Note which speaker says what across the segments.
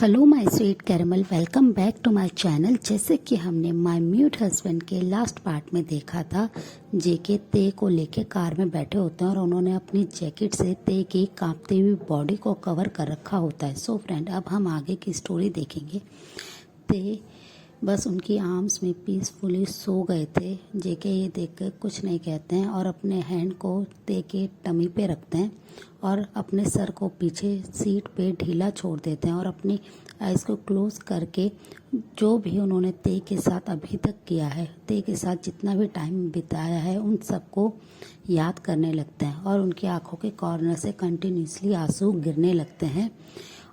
Speaker 1: Hello my sweet caramel, welcome back to my channel. जैसे कि हमने माय म्यूट हस्बैंड के लास्ट पार्ट में देखा था, जेके ते को लेके कार में बैठे होते हैं और उन्होंने अपनी जैकेट से ते की कांपती हुई बॉडी को कवर कर रखा होता है। सो फ्रेंड, अब हम आगे की स्टोरी देखेंगे। ते बस उनकी आर्म्स में पीसफुली सो गए थे। जेके ये देखकर कुछ नहीं कहते हैं और अपने हैंड को ते के टमी पे रखते हैं और अपने सर को पीछे सीट पे ढीला छोड़ देते हैं और अपनी आइज़ को क्लोज करके जो भी उन्होंने ते के साथ अभी तक किया है, ते के साथ जितना भी टाइम बिताया है, उन सबको याद करने लगते हैं और उनकी आंखों के कॉर्नर से कंटिन्यूसली आंसू गिरने लगते हैं।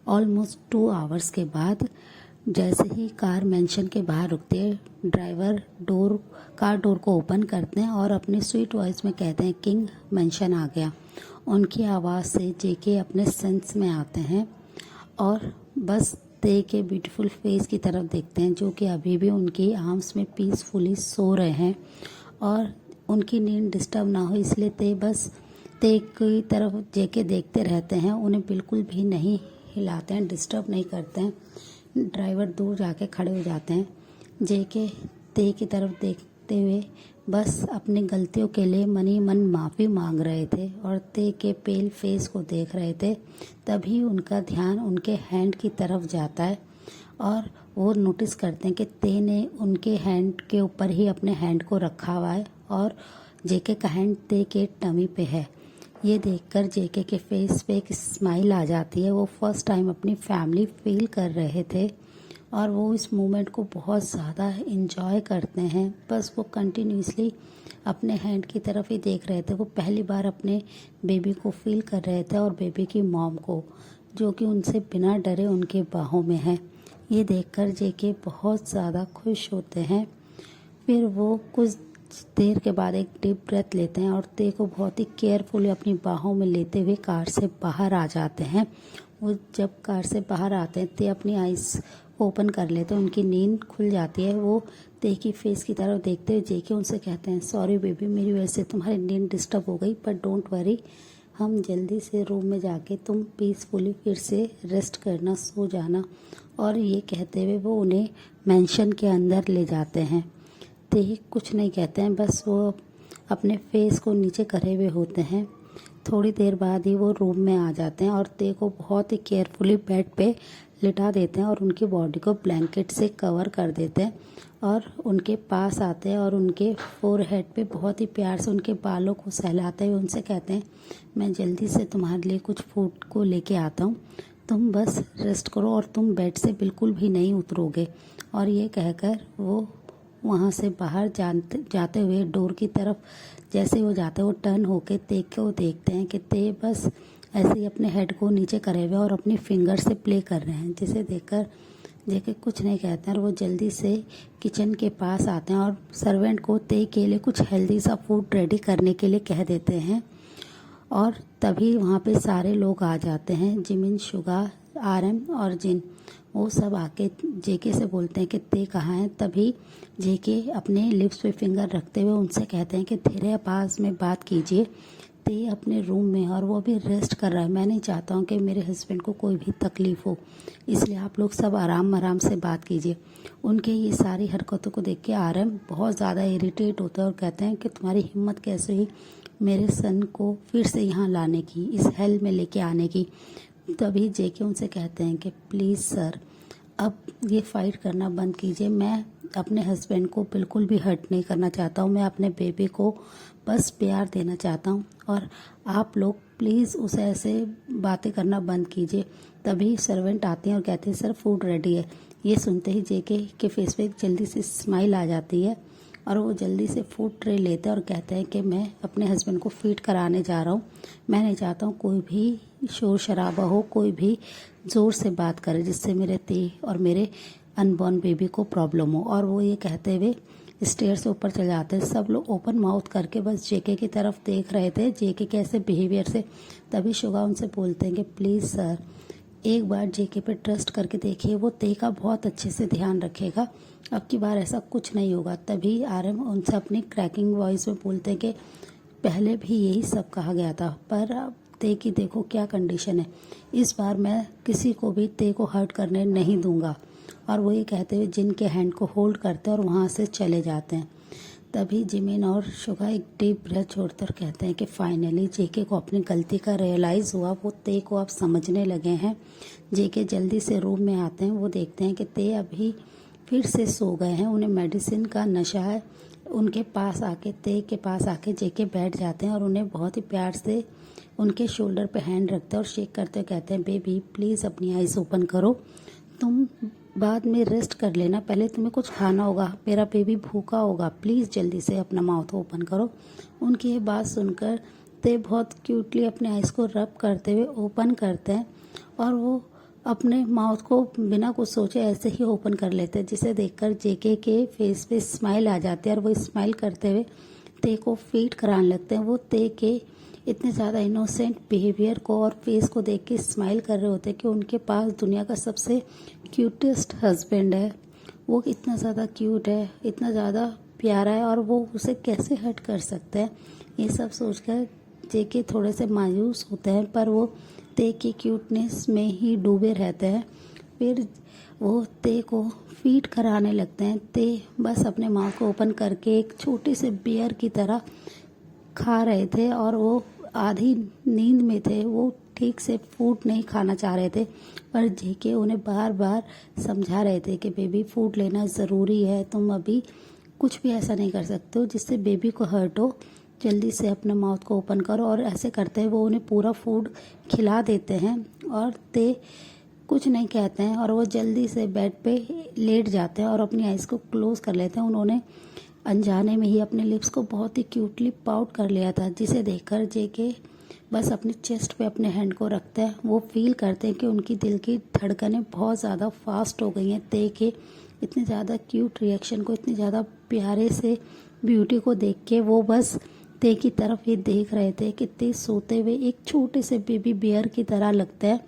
Speaker 1: ऑलमोस्ट 2 आवर्स के बाद जैसे ही कार मेंशन के बाहर रुकती है, ड्राइवर कार डोर को ओपन करते हैं और अपनी स्वीट वॉइस में कहते हैं, किंग मेंशन आ गया। उनकी आवाज़ से जेके अपने सेंस में आते हैं और बस ते के ब्यूटीफुल फेस की तरफ देखते हैं, जो कि अभी भी उनकी आर्म्स में पीसफुली सो रहे हैं और उनकी नींद डिस्टर्ब ना हो इसलिए ते की तरफ जेके देखते रहते हैं। उन्हें बिल्कुल भी नहीं हिलाते हैं, डिस्टर्ब नहीं करते हैं। ड्राइवर दूर जाके खड़े हो जाते हैं। जेके ते की तरफ देखते हुए बस अपनी गलतियों के लिए मनी मन माफ़ी मांग रहे थे और ते के पेल फेस को देख रहे थे। तभी उनका ध्यान उनके हैंड की तरफ जाता है और वो नोटिस करते हैं कि ते ने उनके हैंड के ऊपर ही अपने हैंड को रखा हुआ है और जेके का हैंड ते के टमी पे है। ये देखकर जेके के फेस पे एक स्माइल आ जाती है। वो फर्स्ट टाइम अपनी फैमिली फील कर रहे थे और वो इस मोमेंट को बहुत ज़्यादा इंजॉय करते हैं। बस वो कंटिन्यूसली अपने हैंड की तरफ ही देख रहे थे। वो पहली बार अपने बेबी को फील कर रहे थे और बेबी की मॉम को, जो कि उनसे बिना डरे उनके बाहों में है। ये देखकर जेके बहुत ज़्यादा खुश होते हैं। फिर वो कुछ देर के बाद एक डीप ब्रेथ लेते हैं और ते को बहुत ही केयरफुली अपनी बाहों में लेते हुए कार से बाहर आ जाते हैं। वो जब कार से बाहर आते हैं, ते अपनी आइज़ ओपन कर लेते हैं, उनकी नींद खुल जाती है। वो ते की फेस की तरफ देखते हुए जेके उनसे कहते हैं, सॉरी बेबी, मेरी वजह से तुम्हारी नींद डिस्टर्ब हो गई, पर डोंट वरी, हम जल्दी से रूम में जाके तुम पीसफुली फिर से रेस्ट करना, सो जाना। और ये कहते हुए वो उन्हें मेंशन के अंदर ले जाते हैं। ते कुछ नहीं कहते हैं, बस वो अपने फेस को नीचे करे हुए होते हैं। थोड़ी देर बाद ही वो रूम में आ जाते हैं और ते को बहुत ही केयरफुली बेड पे लिटा देते हैं और उनकी बॉडी को ब्लैंकेट से कवर कर देते हैं और उनके पास आते हैं और उनके फोरहेड पे बहुत ही प्यार से उनके बालों को सहलाते हुए उनसे कहते हैं, मैं जल्दी से तुम्हारे लिए कुछ फूड को लेके आता हूँ, तुम बस रेस्ट करो और तुम बेड से बिल्कुल भी नहीं उतरोगे। और ये कहकर वो वहाँ से बाहर जाते हुए डोर की तरफ जैसे वो जाते वो टर्न होके ते को देखते हैं कि ते बस ऐसे ही अपने हेड को नीचे करे हुए और अपनी फिंगर से प्ले कर रहे हैं, जिसे देखकर जेके कुछ नहीं कहते हैं और वो जल्दी से किचन के पास आते हैं और सर्वेंट को ते के लिए कुछ हेल्दी सा फूड रेडी करने के लिए कह देते हैं। और तभी वहाँ पे सारे लोग आ जाते हैं, जिमिन, शुगा, आरएम और जिन। वो सब आके जेके से बोलते हैं कि ते कहाँ हैं। तभी जेके अपने लिप्स पे फिंगर रखते हुए उनसे कहते हैं कि धीरे पास में बात कीजिए, ते अपने रूम में है और वो भी रेस्ट कर रहा है। मैं नहीं चाहता हूँ कि मेरे हस्बैंड को कोई भी तकलीफ़ हो, इसलिए आप लोग सब आराम आराम से बात कीजिए। उनके ये सारी हरकतों को देख के आरएम बहुत ज़्यादा इरिटेट होता है और कहते हैं कि तुम्हारी हिम्मत कैसे हुई मेरे सन को फिर से यहाँ लाने की, इस हेल में लेके आने की। तभी जेके उनसे कहते हैं कि प्लीज़ सर, अब ये फाइट करना बंद कीजिए। मैं अपने हस्बैंड को बिल्कुल भी हर्ट नहीं करना चाहता हूँ, मैं अपने बेबी को बस प्यार देना चाहता हूँ और आप लोग प्लीज़ उसे ऐसे बातें करना बंद कीजिए। तभी सर्वेंट आते हैं और कहते हैं, सर फूड रेडी है। ये सुनते ही जेके के फेस पे जल्दी से स्माइल आ जाती है और वो जल्दी से फूड ट्रे लेते हैं और कहते हैं कि मैं अपने हस्बैंड को फीड कराने जा रहा हूँ। मैं नहीं चाहता हूँ कोई भी शोर शराबा हो, कोई भी ज़ोर से बात करे जिससे मेरे ते और मेरे अनबॉर्न बेबी को प्रॉब्लम हो। और वो ये कहते हुए स्टेयर से ऊपर चले जाते हैं। सब लोग ओपन माउथ करके बस जेके की तरफ देख रहे थे, जेके के ऐसे बिहेवियर से। तभी शुगा उनसे बोलते हैं कि प्लीज़ सर, एक बार जेके पे ट्रस्ट करके देखिए, वो ते का बहुत अच्छे से ध्यान रखेगा, अब की बार ऐसा कुछ नहीं होगा। तभी आरएम उनसे अपनी क्रैकिंग वॉइस में बोलते हैं कि पहले भी यही सब कहा गया था, पर अब ते की देखो क्या कंडीशन है, इस बार मैं किसी को भी ते को हर्ट करने नहीं दूंगा। और वो ये कहते हुए जिन के हैंड को होल्ड करते हैं और वहाँ से चले जाते हैं। तभी जिमिन और शुगा एक डीप ब्रेथ छोड़कर कहते हैं कि फाइनली जेके को अपनी गलती का रियलाइज़ हुआ, वो ते को अब समझने लगे हैं। जेके जल्दी से रूम में आते हैं, वो देखते हैं कि ते अभी फिर से सो गए हैं, उन्हें मेडिसिन का नशा है। उनके पास आके ते के पास आके जेके बैठ जाते हैं और उन्हें बहुत ही प्यार से उनके शोल्डर पे हैंड रखते हैं और शेक करते हुए कहते हैं बेबी प्लीज़ अपनी आइज़ ओपन करो, तुम बाद में रेस्ट कर लेना, पहले तुम्हें कुछ खाना होगा, मेरा बेबी भूखा होगा, प्लीज़ जल्दी से अपना माउथ ओपन करो। उनकी ये बात सुनकर ते बहुत क्यूटली अपने आइज़ को रब करते हुए ओपन करते हैं और वो अपने माउथ को बिना कुछ सोचे ऐसे ही ओपन कर लेते हैं, जिसे देखकर जेके के फेस पे स्माइल आ जाती है और वो स्माइल करते हुए ते को फीड कराने लगते हैं। वो ते के इतने ज़्यादा इनोसेंट बिहेवियर को और फेस को देख के स्माइल कर रहे होते हैं कि उनके पास दुनिया का सबसे क्यूटेस्ट हस्बैंड है। वो इतना ज़्यादा क्यूट है, इतना ज़्यादा प्यारा है और वो उसे कैसे हर्ट कर सकते हैं। ये सब सोचकर जेके थोड़े से मायूस होते हैं, पर वो ते की क्यूटनेस में ही डूबे रहते हैं। फिर वो ते को फीड कराने लगते हैं। ते बस अपने माउथ को ओपन करके एक छोटे से बियर की तरह खा रहे थे और वो आधी नींद में थे, वो ठीक से फूड नहीं खाना चाह रहे थे, पर जेके उन्हें बार बार समझा रहे थे कि बेबी फूड लेना ज़रूरी है, तुम अभी कुछ भी ऐसा नहीं कर सकते हो जिससे बेबी को हर्ट हो, जल्दी से अपने माउथ को ओपन करो। और ऐसे करते हुए वो उन्हें पूरा फूड खिला देते हैं और ते कुछ नहीं कहते हैं और वो जल्दी से बेड पे लेट जाते हैं और अपनी आइज़ को क्लोज कर लेते हैं। उन्होंने अनजाने में ही अपने लिप्स को बहुत ही क्यूटली पाउट कर लिया था, जिसे देखकर जेके बस अपने चेस्ट पे अपने हैंड को रखते हैं। वो फील करते हैं कि उनकी दिल की धड़कनें बहुत ज़्यादा फास्ट हो गई हैं ते के इतने ज़्यादा क्यूट रिएक्शन को, इतने ज़्यादा प्यारे से ब्यूटी को देख के वो बस ते की तरफ ही देख रहे थे कि ते सोते हुए एक छोटे से बेबी बियर की तरह लगता है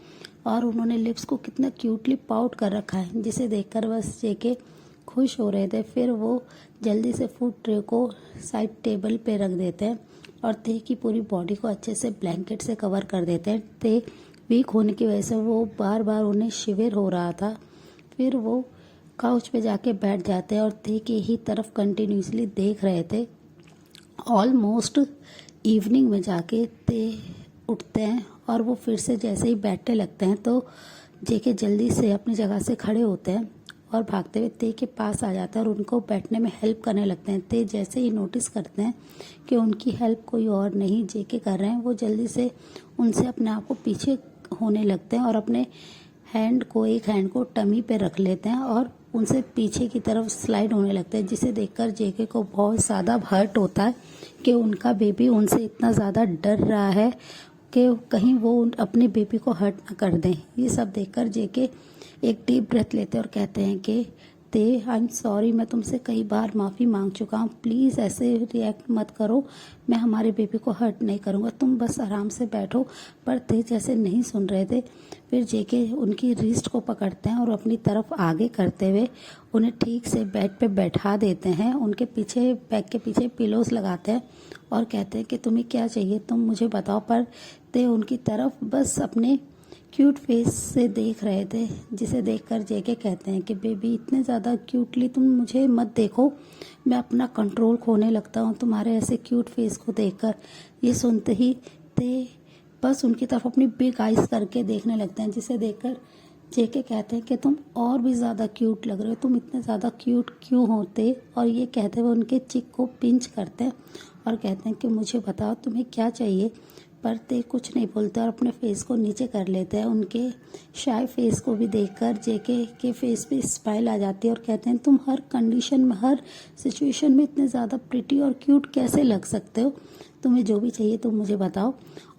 Speaker 1: और उन्होंने लिप्स को कितना क्यूटली पाउट कर रखा है, जिसे देखकर बस जेके खुश हो रहे थे। फिर वो जल्दी से फूड ट्रे को साइड टेबल पे रख देते हैं और ते की पूरी बॉडी को अच्छे से ब्लैंकेट से कवर कर देते हैं। ते वीक होने की वजह से वो बार बार उन्हें शिविर हो रहा था। फिर वो काउच पे जाके बैठ जाते हैं और ते की ही तरफ कंटिन्यूसली देख रहे थे। ऑलमोस्ट इवनिंग में जाके ते उठते हैं और वो फिर से जैसे ही बैठने लगते हैं तो जेके जल्दी से अपनी जगह से खड़े होते हैं और भागते हुए ते के पास आ जाते हैं और उनको बैठने में हेल्प करने लगते हैं। ते जैसे ही नोटिस करते हैं कि उनकी हेल्प कोई और नहीं जेके कर रहे हैं, वो जल्दी से उनसे अपने आप को पीछे होने लगते हैं और अपने एक हैंड को टमी पे रख लेते हैं और उनसे पीछे की तरफ स्लाइड होने लगते हैं, जिसे देखकर जेके को बहुत ज़्यादा हर्ट होता है कि उनका बेबी उनसे इतना ज़्यादा डर रहा है कि कहीं वो अपने बेबी को हर्ट ना कर दें। ये सब देखकर जेके एक डीप ब्रेथ लेते हैं और कहते हैं कि ते आई एम सॉरी, मैं तुमसे कई बार माफ़ी मांग चुका हूँ, प्लीज़ ऐसे रिएक्ट मत करो, मैं हमारे बेबी को हर्ट नहीं करूँगा, तुम बस आराम से बैठो। पर ते जैसे नहीं सुन रहे थे। फिर जेके उनकी रिस्ट को पकड़ते हैं और अपनी तरफ आगे करते हुए उन्हें ठीक से बेड पे बैठा देते हैं। उनके पीछे बैक के पीछे पिलोस लगाते हैं और कहते हैं कि तुम्हें क्या चाहिए, तुम मुझे बताओ। पर ते उनकी तरफ बस अपने क्यूट फेस से देख रहे थे, जिसे देखकर जेके कहते हैं कि बेबी इतने ज़्यादा क्यूटली तुम मुझे मत देखो, मैं अपना कंट्रोल खोने लगता हूँ तुम्हारे ऐसे क्यूट फेस को देखकर। ये सुनते ही ते बस उनकी तरफ अपनी बिग आइज करके देखने लगते हैं, जिसे देखकर जेके कहते हैं कि तुम और भी ज़्यादा क्यूट लग रहे हो, तुम इतने ज़्यादा क्यूट क्यों होते। और ये कहते हुए उनके चिक को पिंच करते हैं और कहते हैं कि मुझे बताओ तुम्हें क्या चाहिए। पर ते कुछ नहीं बोलते और अपने फेस को नीचे कर लेते हैं। उनके शाय फेस को भी देखकर जेके के फेस पे स्माइल आ जाती है और कहते हैं तुम हर कंडीशन में, हर सिचुएशन में इतने ज़्यादा प्रिटी और क्यूट कैसे लग सकते हो, तुम्हें जो भी चाहिए तुम मुझे बताओ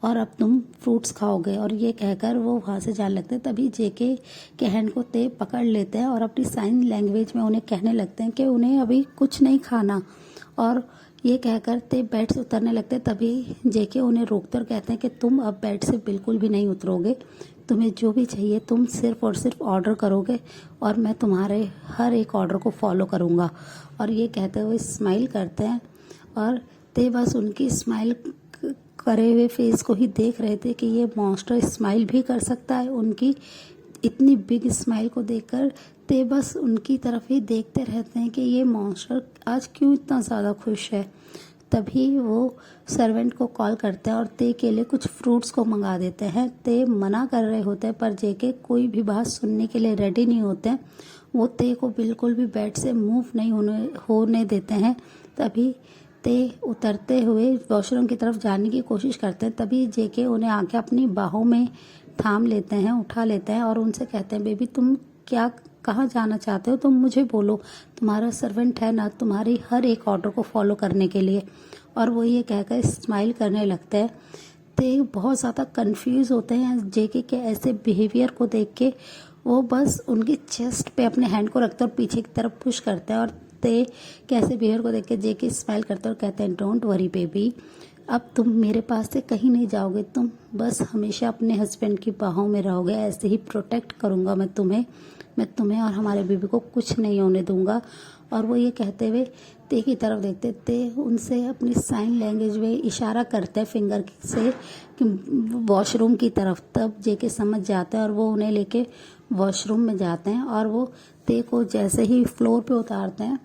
Speaker 1: और अब तुम फ्रूट्स खाओगे। और ये कहकर वो वहाँ से जाने लगते हैं। तभी जेके के हैंड को ते पकड़ लेते हैं और अपनी साइन लैंग्वेज में उन्हें कहने लगते हैं कि उन्हें अभी कुछ नहीं खाना। और ये कहकर ते बेड से उतरने लगते हैं। तभी जेके उन्हें रोकते और कहते हैं कि तुम अब बेड से बिल्कुल भी नहीं उतरोगे, तुम्हें जो भी चाहिए तुम सिर्फ और सिर्फ ऑर्डर करोगे और मैं तुम्हारे हर एक ऑर्डर को फॉलो करूँगा। और ये कहते हुए स्माइल करते हैं और ते बस उनकी स्माइल करे हुए फेस को ही देख रहे थे कि ये मॉन्स्टर स्माइल भी कर सकता है। उनकी इतनी बिग स्माइल को देखकर ते बस उनकी तरफ ही देखते रहते हैं कि ये मॉन्स्टर आज क्यों इतना ज़्यादा खुश है। तभी वो सर्वेंट को कॉल करते हैं और ते के लिए कुछ फ्रूट्स को मंगा देते हैं। ते मना कर रहे होते हैं पर जेके कोई भी बात सुनने के लिए रेडी नहीं होते हैं। वो ते को बिल्कुल भी बेड से मूव नहीं होने देते हैं। तभी ते उतरते हुए वॉशरूम की तरफ जाने की कोशिश करते हैं। तभी जेके उन्हें आके अपनी बाहों में थाम लेते हैं, उठा लेते हैं और उनसे कहते हैं, बेबी तुम क्या कहाँ जाना चाहते हो, तुम मुझे बोलो, तुम्हारा सर्वेंट है ना तुम्हारी हर एक ऑर्डर को फॉलो करने के लिए। और वो ये कहकर स्माइल करने लगते हैं। ते बहुत ज़्यादा कंफ्यूज होते हैं जेके के ऐसे बिहेवियर को देख के। वो बस उनकी चेस्ट पे अपने हैंड को रखते हैं और पीछे की तरफ पुश करते हैं। और ते कैसे बिहेवियर को देख के जेके स्माइल करते हैं और कहते हैं, डोंट वरी बेबी, अब तुम मेरे पास से कहीं नहीं जाओगे, तुम बस हमेशा अपने हस्बैंड की बाहों में रहोगे, ऐसे ही प्रोटेक्ट करूँगा मैं तुम्हें और हमारे बेबी को कुछ नहीं होने दूंगा। और वो ये कहते हुए ते की तरफ देखते ते उनसे अपनी साइन लैंग्वेज में इशारा करते हैं फिंगर से कि वॉशरूम की तरफ। तब जेके समझ जाते हैं और वो उन्हें लेके वॉशरूम में जाते हैं। और वो ते को जैसे ही फ्लोर पे उतारते हैं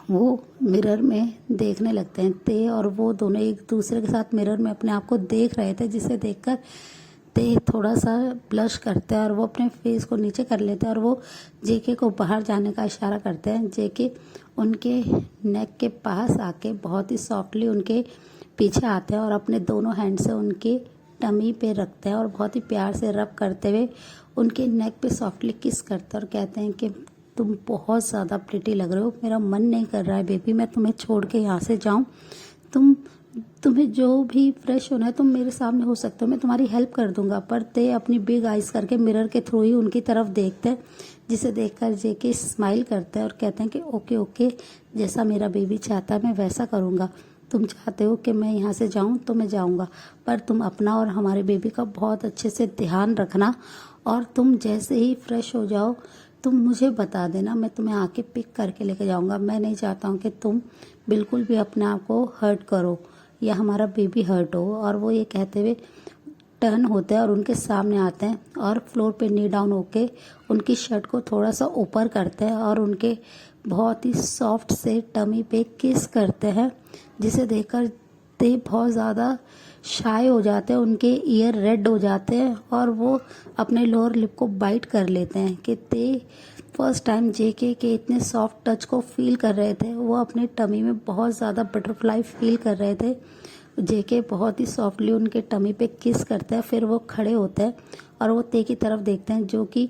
Speaker 1: वो मिरर में देखने लगते हैं। ते और वो दोनों एक दूसरे के साथ मिरर में अपने आप को देख रहे थे, जिसे देखकर ते थोड़ा सा ब्लश करते हैं और वो अपने फेस को नीचे कर लेते हैं और वो जेके को बाहर जाने का इशारा करते हैं। जेके उनके नेक के पास आके बहुत ही सॉफ्टली उनके पीछे आते हैं और अपने दोनों हैंड से उनके टमी पे रखते हैं और बहुत ही प्यार से रब करते हुए उनके नेक पे सॉफ्टली किस करते हैं और कहते हैं कि तुम बहुत ज़्यादा प्रिटी लग रहे हो, मेरा मन नहीं कर रहा है बेबी मैं तुम्हें छोड़ के यहाँ से जाऊँ। तुम्हें जो भी फ्रेश होना है तुम मेरे सामने हो सकते हो, मैं तुम्हारी हेल्प कर दूंगा। पर ते अपनी बिग आइज करके मिरर के थ्रू ही उनकी तरफ देखते हैं, जिसे देखकर जेके स्माइल करते हैं और कहते हैं कि ओके ओके, जैसा मेरा बेबी चाहता है मैं वैसा करूँगा। तुम चाहते हो कि मैं यहाँ से जाऊँ तो मैं जाऊँगा, पर तुम अपना और हमारे बेबी का बहुत अच्छे से ध्यान रखना। और तुम जैसे ही फ्रेश हो जाओ तुम मुझे बता देना, मैं तुम्हें आके पिक करके लेके जाऊँगा। मैं नहीं चाहता हूँ कि तुम बिल्कुल भी अपने आप को हर्ट करो या हमारा बेबी हर्ट हो। और वो ये कहते हुए टर्न होते हैं और उनके सामने आते हैं और फ्लोर पे नी डाउन होके उनकी शर्ट को थोड़ा सा ऊपर करते हैं और उनके बहुत ही सॉफ्ट से टमी पे किस करते हैं, जिसे देखकर ते बहुत ज़्यादा शाय हो जाते हैं, उनके ईयर रेड हो जाते हैं और वो अपने लोअर लिप को बाइट कर लेते हैं। कि ते फर्स्ट टाइम जेके के इतने सॉफ्ट टच को फील कर रहे थे, वो अपने टमी में बहुत ज़्यादा बटरफ्लाई फील कर रहे थे। जेके बहुत ही सॉफ्टली उनके टमी पे किस करते हैं, फिर वो खड़े होते हैं और वो ते की तरफ देखते हैं, जो कि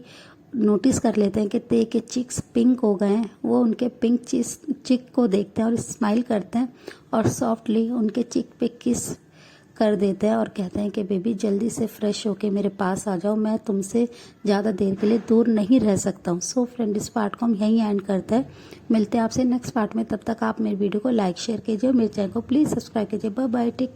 Speaker 1: नोटिस कर लेते हैं कि ते के चिक्स पिंक हो गए हैं। वो उनके पिंक चिक को देखते हैं और स्माइल करते हैं और सॉफ्टली उनके चिक पे किस कर देते हैं और कहते हैं कि बेबी जल्दी से फ्रेश होके मेरे पास आ जाओ, मैं तुमसे ज़्यादा देर के लिए दूर नहीं रह सकता हूँ। सो फ्रेंड, इस पार्ट को हम यहीं एंड करते हैं। मिलते हैं आपसे नेक्स्ट पार्ट में, तब तक आप मेरी वीडियो को लाइक शेयर कीजिए और मेरे चैनल को प्लीज़ सब्सक्राइब कीजिए। Bye bye, take